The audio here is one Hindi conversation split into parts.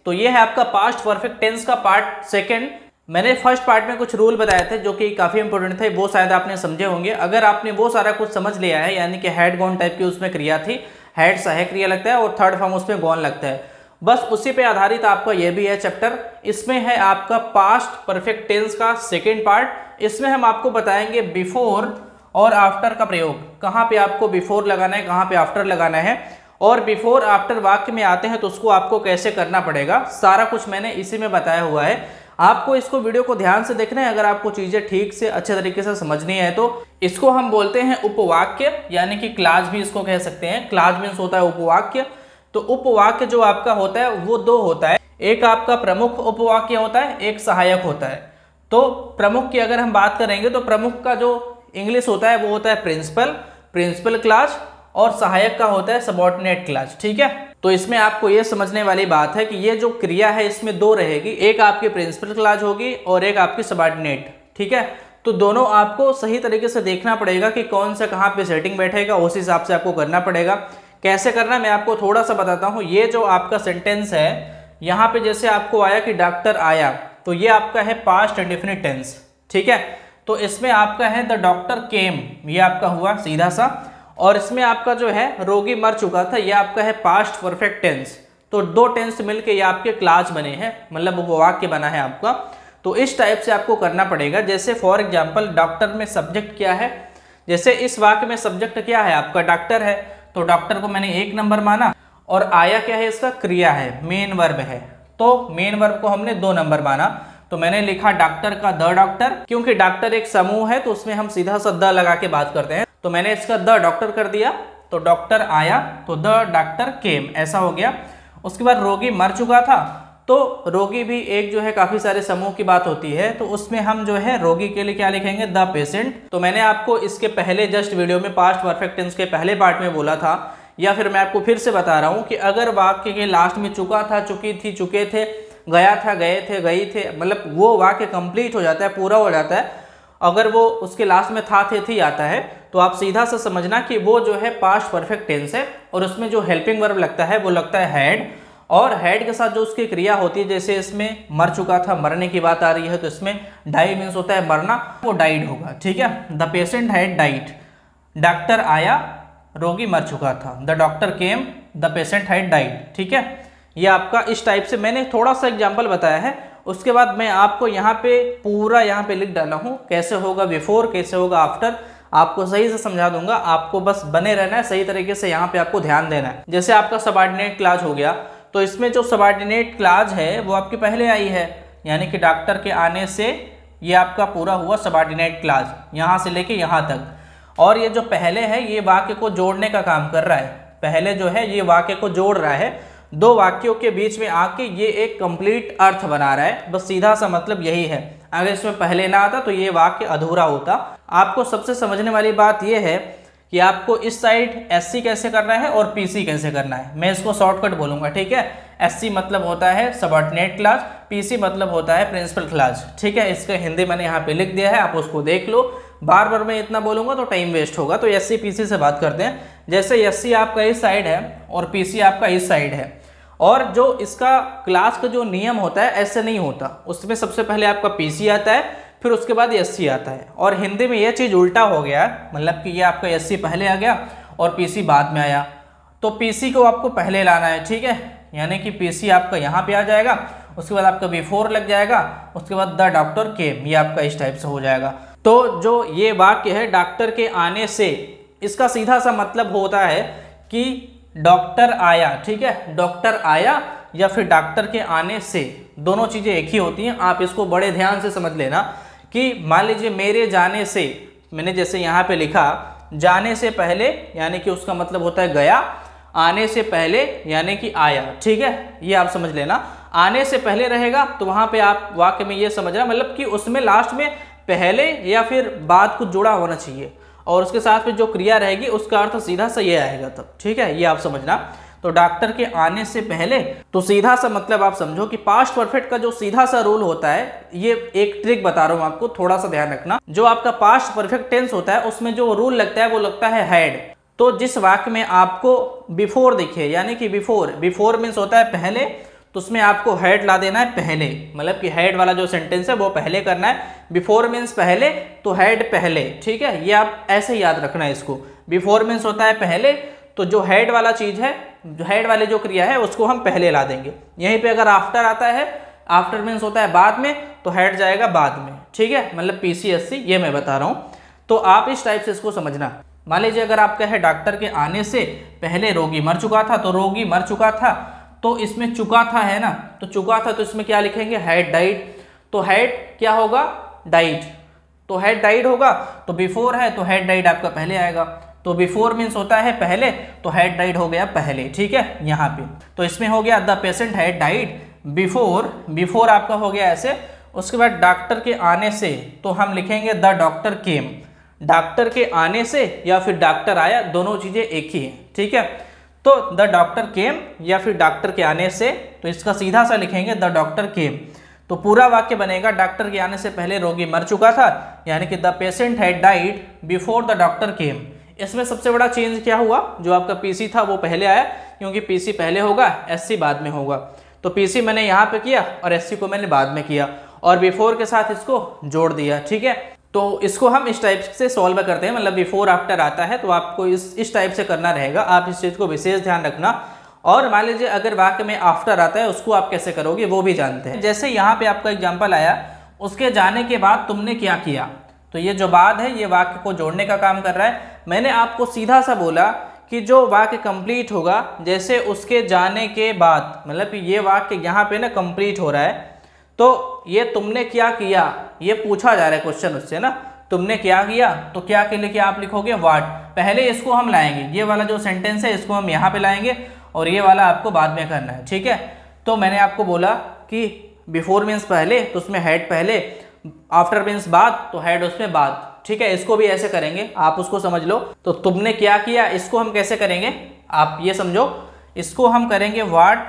तो ये है आपका पास्ट परफेक्ट टेंस का पार्ट सेकंड। मैंने फर्स्ट पार्ट में कुछ रूल बताए थे जो कि काफ़ी इंपॉर्टेंट थे, वो शायद आपने समझे होंगे। अगर आपने वो सारा कुछ समझ लिया है, यानी कि हैड गॉन टाइप की उसमें क्रिया थी, हैड सहायक क्रिया लगता है और थर्ड फॉर्म उसमें गॉन लगता है, बस उसी पे आधारित आपका ये भी है चैप्टर। इसमें है आपका पास्ट परफेक्ट टेंस का सेकेंड पार्ट। इसमें हम आपको बताएंगे बिफोर और आफ्टर का प्रयोग, कहाँ पे आपको बिफोर लगाना है, कहाँ पे आफ्टर लगाना है, और बिफोर आफ्टर वाक्य में आते हैं तो उसको आपको कैसे करना पड़ेगा, सारा कुछ मैंने इसी में बताया हुआ है। आपको इसको वीडियो को ध्यान से देखना है। अगर आपको चीजें ठीक से अच्छे तरीके से समझनी है तो इसको हम बोलते हैं उपवाक्य, यानी कि क्लाज भी इसको कह सकते हैं। क्लाज मीन्स होता है उपवाक्य। तो उपवाक्य जो आपका होता है वो दो होता है, एक आपका प्रमुख उपवाक्य होता है, एक सहायक होता है। तो प्रमुख की अगर हम बात करेंगे तो प्रमुख का जो इंग्लिश होता है वो होता है प्रिंसिपल क्लाज, और सहायक का होता है सबऑर्डिनेट क्लाज। ठीक है, तो इसमें आपको ये समझने वाली बात है कि ये जो क्रिया है इसमें दो रहेगी, एक आपकी प्रिंसिपल क्लाज होगी और एक आपकी सबऑर्डिनेट। ठीक है, तो दोनों आपको सही तरीके से देखना पड़ेगा कि कौन सा कहाँ पे सेटिंग बैठेगा, उस हिसाब से आपको करना पड़ेगा। कैसे करना मैं आपको थोड़ा सा बताता हूँ। ये जो आपका सेंटेंस है यहाँ पे जैसे आपको आया कि डॉक्टर आया, तो ये आपका है पास्ट इंडेफिनिट टेंस। ठीक है, तो इसमें आपका है द डॉक्टर केम, ये आपका हुआ सीधा सा। और इसमें आपका जो है रोगी मर चुका था, ये आपका है पास्ट परफेक्ट टेंस। तो दो टेंस मिलके ये आपके क्लाज बने हैं, मतलब वो वाक्य बना है आपका। तो इस टाइप से आपको करना पड़ेगा। जैसे फॉर एग्जाम्पल डॉक्टर में सब्जेक्ट क्या है, जैसे इस वाक्य में सब्जेक्ट क्या है आपका डॉक्टर है, तो डॉक्टर को मैंने 1 नंबर माना। और आया क्या है, इसका क्रिया है, मेन वर्ब है, तो मेन वर्ब को हमने 2 नंबर माना। तो मैंने लिखा डॉक्टर का द डॉक्टर, क्योंकि डॉक्टर एक समूह है तो उसमें हम सीधा सा द लगा के बात करते हैं, तो मैंने इसका द डॉक्टर कर दिया। तो डॉक्टर आया तो द डॉक्टर केम, ऐसा हो गया। उसके बाद रोगी मर चुका था, तो रोगी भी एक जो है काफी सारे समूह की बात होती है, तो उसमें हम जो है रोगी के लिए क्या लिखेंगे, द पेशेंट। तो मैंने आपको इसके पहले जस्ट वीडियो में पास्ट परफेक्ट टेंस के पहले पार्ट में बोला था, या फिर मैं आपको फिर से बता रहा हूं कि अगर वाक्य के लास्ट में चुका था, चुकी थी, चुके थे, गया था, गए थे, गई थे, मतलब वो वाक्य कंप्लीट हो जाता है, पूरा हो जाता है। अगर वो उसके लास्ट में था, थे, थी आता है, तो आप सीधा सा समझना कि वो जो है पास्ट परफेक्ट टेंस है। और उसमें जो हेल्पिंग वर्ब लगता है वो लगता है हैड, और हैड के साथ जो उसकी क्रिया होती है, जैसे इसमें मर चुका था, मरने की बात आ रही है, तो इसमें डाई मीन्स होता है मरना, वो डाइड होगा। ठीक है, the patient had died, doctor आया, रोगी मर चुका था, the doctor came, the patient had died. ठीक है, ये आपका इस टाइप से मैंने थोड़ा सा एग्जाम्पल बताया है। उसके बाद मैं आपको यहाँ पे पूरा यहाँ पे लिख डाला हूँ, कैसे होगा बिफोर, कैसे होगा आफ्टर, आपको सही से समझा दूंगा। आपको बस बने रहना है, सही तरीके से यहाँ पे आपको ध्यान देना है। जैसे आपका सबऑर्डिनेट क्लाज हो गया, तो इसमें जो सबऑर्डिनेट क्लाज है वो आपके पहले आई है, यानी कि डॉक्टर के आने से ये आपका पूरा हुआ सबऑर्डिनेट क्लाज, यहाँ से लेके यहाँ तक। और ये जो पहले है ये वाक्य को जोड़ने का काम कर रहा है, पहले जो है ये वाक्य को जोड़ रहा है, दो वाक्यों के बीच में आके ये एक कंप्लीट अर्थ बना रहा है। बस सीधा सा मतलब यही है। अगर इसमें पहले ना आता तो ये वाक्य अधूरा होता। आपको सबसे समझने वाली बात ये है कि आपको इस साइड एससी कैसे करना है और पीसी कैसे करना है। मैं इसको शॉर्टकट बोलूंगा, ठीक है। एससी मतलब होता है सबऑर्डिनेट क्लाज, पीसी मतलब होता है प्रिंसिपल क्लाज। ठीक है, इसका हिंदी मैंने यहाँ पे लिख दिया है, आप उसको देख लो। बार बार मैं इतना बोलूंगा तो टाइम वेस्ट होगा, तो एससी पीसी से बात करते हैं। जैसे एससी आपका इस साइड है और पीसी आपका इस साइड है, और जो इसका क्लास का जो नियम होता है ऐसे नहीं होता, उसमें सबसे पहले आपका पीसी आता है, फिर उसके बाद एससी आता है। और हिंदी में ये चीज़ उल्टा हो गया है, मतलब कि ये आपका एससी पहले आ गया और पीसी बाद में आया। तो पीसी को आपको पहले लाना है, ठीक है, यानी कि पीसी आपका यहाँ पे आ जाएगा, उसके बाद आपका बिफोर लग जाएगा, उसके बाद द डॉक्टर केम, ये आपका इस टाइप से हो जाएगा। तो जो ये वाक्य है डॉक्टर के आने से, इसका सीधा सा मतलब होता है कि डॉक्टर आया। ठीक है, डॉक्टर आया या फिर डॉक्टर के आने से, दोनों चीज़ें एक ही होती हैं। आप इसको बड़े ध्यान से समझ लेना कि मान लीजिए मेरे जाने से, मैंने जैसे यहाँ पे लिखा जाने से पहले, यानी कि उसका मतलब होता है गया, आने से पहले यानी कि आया। ठीक है, ये आप समझ लेना। आने से पहले रहेगा तो वहाँ पे आप वाक्य में ये समझना, मतलब कि उसमें लास्ट में पहले या फिर बाद कुछ जुड़ा होना चाहिए, और उसके साथ में जो क्रिया रहेगी उसका अर्थ सीधा सा ये आएगा तब। ठीक है, ये आप समझना। तो डॉक्टर के आने से पहले, तो सीधा सा मतलब आप समझो कि पास्ट परफेक्ट का जो सीधा सा रूल होता है, ये एक ट्रिक बता रहा हूं आपको, थोड़ा सा ध्यान रखना। जो आपका पास्ट परफेक्ट टेंस होता है उसमें जो रूल लगता है वो लगता है हैड। तो जिस वाक्य में आपको बिफोर दिखे, यानी कि बिफोर मीन्स होता है पहले, तो उसमें आपको हैड ला देना है पहले, मतलब कि हैड वाला जो सेंटेंस है वो पहले करना है। बिफोर मीन्स पहले, तो हैड पहले, ठीक है, ये आप ऐसे याद रखना है इसको। बिफोर मीन्स होता है पहले, तो जो हैड वाला चीज़ है, जो हैड वाली जो क्रिया है उसको हम पहले ला देंगे। यहीं पे अगर आफ्टर आता है, आफ्टर मीन्स होता है बाद में, तो हैड जाएगा बाद में, ठीक है, मतलब PCSC ये मैं बता रहा हूँ। तो आप इस टाइप से इसको समझना। मान लीजिए अगर आपका है डॉक्टर के आने से पहले रोगी मर चुका था, तो रोगी मर चुका था, तो इसमें चुका था है ना, तो चुका था तो इसमें क्या लिखेंगे, हैड डाइड। तो हैड क्या होगा, डाइड, तो हैड डाइड होगा। तो बिफोर है तो हैड डाइड आपका पहले आएगा। तो बिफोर मीन्स होता है पहले, तो हैड डाइड हो गया पहले, ठीक है यहाँ पे। तो इसमें हो गया the patient had died before, before आपका हो गया ऐसे। उसके बाद डॉक्टर के आने से, तो हम लिखेंगे द डॉक्टर केम। डॉक्टर के आने से या फिर डॉक्टर आया, दोनों चीज़ें एक ही हैं, ठीक है। तो द डॉक्टर केम या फिर डॉक्टर के आने से, तो इसका सीधा सा लिखेंगे द डॉक्टर केम। तो पूरा वाक्य बनेगा डॉक्टर के आने से पहले रोगी मर चुका था, यानी कि the patient had died before the doctor केम। इसमें सबसे बड़ा चेंज क्या हुआ, जो आपका PC था वो पहले आया, क्योंकि PC पहले होगा, SC बाद में होगा। तो PC मैंने यहाँ पे किया और SC को मैंने बाद में किया, और बिफोर के साथ इसको जोड़ दिया, ठीक है। तो इसको हम इस टाइप से सॉल्व करते हैं, मतलब बिफोर आफ्टर आता है तो आपको इस टाइप से करना रहेगा। आप इस चीज़ को विशेष ध्यान रखना। और मान लीजिए अगर वाक्य में आफ्टर आता है, उसको आप कैसे करोगे वो भी जानते हैं। जैसे यहाँ पे आपका एग्जाम्पल आया, उसके जाने के बाद तुमने क्या किया, तो ये जो बाद है ये वाक्य को जोड़ने का काम कर रहा है। मैंने आपको सीधा सा बोला कि जो वाक्य कंप्लीट होगा, जैसे उसके जाने के बाद, मतलब ये वाक्य यहाँ पे ना कंप्लीट हो रहा है, तो ये तुमने क्या किया ये पूछा जा रहा है क्वेश्चन उससे ना, तुमने क्या किया, तो क्या के लिए क्या आप लिखोगे, व्हाट। पहले इसको हम लाएंगे, ये वाला जो सेंटेंस है इसको हम यहाँ पे लाएंगे, और ये वाला आपको बाद में करना है, ठीक है। तो मैंने आपको बोला कि बिफोर मीन्स पहले, तो उसमें हैड पहले, आफ्टर मीन्स बाद, तो हैड उसमें बाद, ठीक है। इसको भी ऐसे करेंगे, आप उसको समझ लो। तो तुमने क्या किया, इसको हम कैसे करेंगे, आप ये समझो, इसको हम करेंगे व्हाट,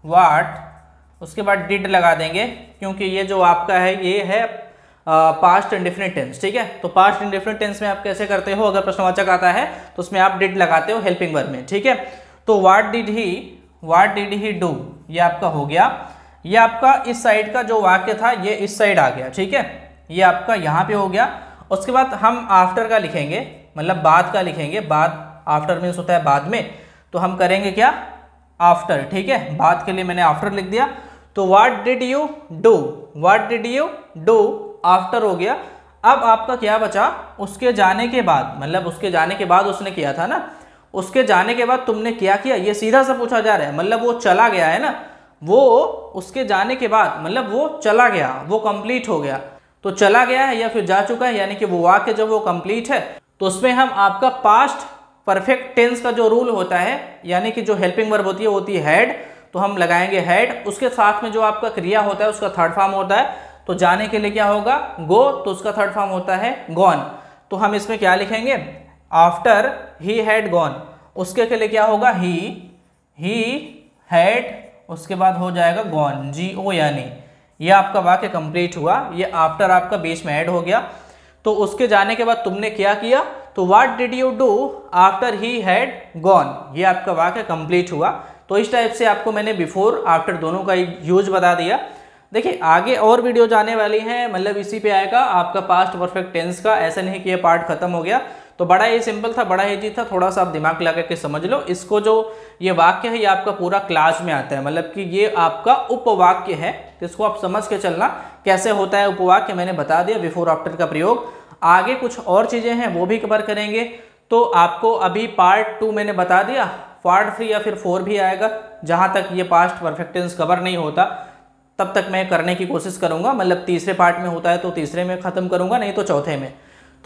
व्हाट, उसके बाद डिड लगा देंगे, क्योंकि ये जो आपका है ये है पास्ट इंडेफिनिट टेंस, ठीक है। तो पास्ट इंडेफिनिट टेंस में आप कैसे करते हो, अगर प्रश्नवाचक आता है तो उसमें आप डिड लगाते हो हेल्पिंग वर्ब में, ठीक है। तो व्हाट डिड ही डू, ये आपका हो गया। ये आपका इस साइड का जो वाक्य था ये इस साइड आ गया, ठीक है, ये आपका यहाँ पे हो गया। उसके बाद हम आफ्टर का लिखेंगे, मतलब बाद का लिखेंगे, बाद, आफ्टर मीन्स होता है बाद में, तो हम करेंगे क्या, आफ्टर, ठीक है। बाद के लिए मैंने आफ्टर लिख दिया। तो what did you do, what did you do after हो गया। अब आपका क्या बचा, उसके जाने के बाद, मतलब उसके जाने के बाद उसने किया था ना, उसके जाने के बाद तुमने क्या किया, ये सीधा सा पूछा जा रहा है, मतलब वो चला गया है ना, वो उसके जाने के बाद, मतलब वो चला गया, वो कंप्लीट हो गया। तो चला गया है या फिर जा चुका है, यानी कि वो वाक्य जब वो कंप्लीट है, तो उसमें हम आपका पास्ट परफेक्ट टेंस का जो रूल होता है, यानी कि जो हेल्पिंग वर्ब होती है हैड, तो हम लगाएंगे हैड। उसके साथ में जो आपका क्रिया होता है उसका थर्ड फॉर्म होता है, तो जाने के लिए क्या होगा, गो, तो उसका थर्ड फॉर्म होता है गॉन। तो हम इसमें क्या लिखेंगे, आफ्टर ही हैड गॉन, उसके लिए क्या होगा, ही हैड, उसके बाद हो जाएगा गॉन, GO, यानी ये आपका वाक्य कंप्लीट हुआ। ये आफ्टर आपका बीच में ऐड हो गया। तो उसके जाने के बाद तुमने क्या किया, तो what did you do after he had gone, ये आपका वाक्य कंप्लीट हुआ। तो इस टाइप से आपको मैंने बिफोर आफ्टर दोनों का यूज बता दिया। देखिए आगे और वीडियो जाने वाली हैं, मतलब इसी पे आएगा आपका पास्ट परफेक्ट टेंस का। ऐसा नहीं कि ये पार्ट खत्म हो गया। तो बड़ा ही सिंपल था, बड़ा इजी था, थोड़ा सा आप दिमाग लगा के समझ लो इसको। जो ये वाक्य है ये आपका पूरा क्लास में आता है, मतलब कि ये आपका उपवाक्य है, तो इसको आप समझ के चलना कैसे होता है उपवाक्य। मैंने बता दिया बिफोर आफ्टर का प्रयोग। आगे कुछ और चीज़ें हैं वो भी कवर करेंगे। तो आपको अभी पार्ट 2 मैंने बता दिया, पार्ट 3 या फिर 4 भी आएगा। जहाँ तक ये पास्ट परफेक्ट टेंस कवर नहीं होता तब तक मैं करने की कोशिश करूँगा, मतलब तीसरे पार्ट में होता है तो तीसरे में ख़त्म करूँगा, नहीं तो चौथे में।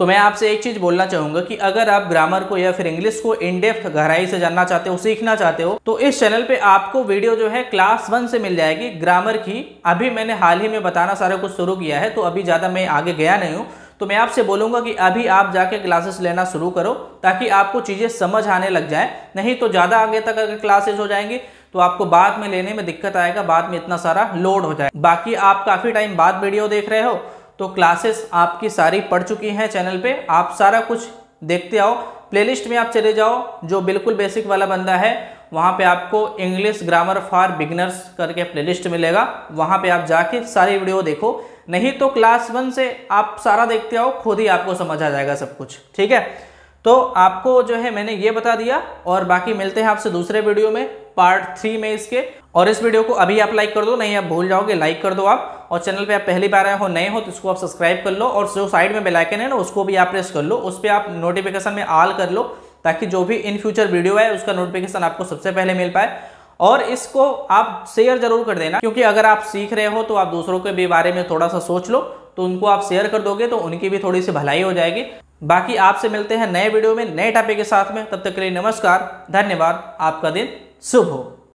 तो मैं आपसे एक चीज़ बोलना चाहूँगा कि अगर आप ग्रामर को या फिर इंग्लिश को इन डेप्थ गहराई से जानना चाहते हो, सीखना चाहते हो, तो इस चैनल पे आपको वीडियो जो है क्लास 1 से मिल जाएगी ग्रामर की। अभी मैंने हाल ही में बताना सारा कुछ शुरू किया है, तो अभी ज़्यादा मैं आगे गया नहीं हूँ। तो मैं आपसे बोलूँगा कि अभी आप जाके क्लासेस लेना शुरू करो, ताकि आपको चीज़ें समझ आने लग जाए। नहीं तो ज़्यादा आगे तक अगर क्लासेस हो जाएंगी तो आपको बाद में लेने में दिक्कत आएगा, बाद में इतना सारा लोड हो जाए। बाकी आप काफ़ी टाइम बाद वीडियो देख रहे हो, तो क्लासेस आपकी सारी पढ़ चुकी हैं चैनल पे, आप सारा कुछ देखते आओ। प्लेलिस्ट में आप चले जाओ, जो बिल्कुल बेसिक वाला बंदा है वहाँ पे आपको इंग्लिश ग्रामर फॉर बिगिनर्स करके प्लेलिस्ट मिलेगा, वहाँ पे आप जाके सारी वीडियो देखो। नहीं तो क्लास 1 से आप सारा देखते आओ, खुद ही आपको समझ आ जाएगा सब कुछ। ठीक है, तो आपको जो है मैंने ये बता दिया, और बाकी मिलते हैं आपसे दूसरे वीडियो में, पार्ट 3 में इसके। और इस वीडियो को अभी आप लाइक कर दो, नहीं आप भूल जाओगे, लाइक कर दो आप। और चैनल पे आप पहली बार आए हो, नए हो, तो इसको आप सब्सक्राइब कर लो, और जो साइड में बेल आइकन है ना उसको भी आप प्रेस कर लो, उस पर आप नोटिफिकेशन में ऑल कर लो, ताकि जो भी इन फ्यूचर वीडियो है उसका नोटिफिकेशन आपको सबसे पहले मिल पाए। और इसको आप शेयर जरूर कर देना, क्योंकि अगर आप सीख रहे हो तो आप दूसरों के भी बारे में थोड़ा सा सोच लो, तो उनको आप शेयर कर दोगे तो उनकी भी थोड़ी सी भलाई हो जाएगी। बाकी आपसे मिलते हैं नए वीडियो में नए टॉपिक के साथ में, तब तक के लिए नमस्कार, धन्यवाद, आपका दिन शुभ हो।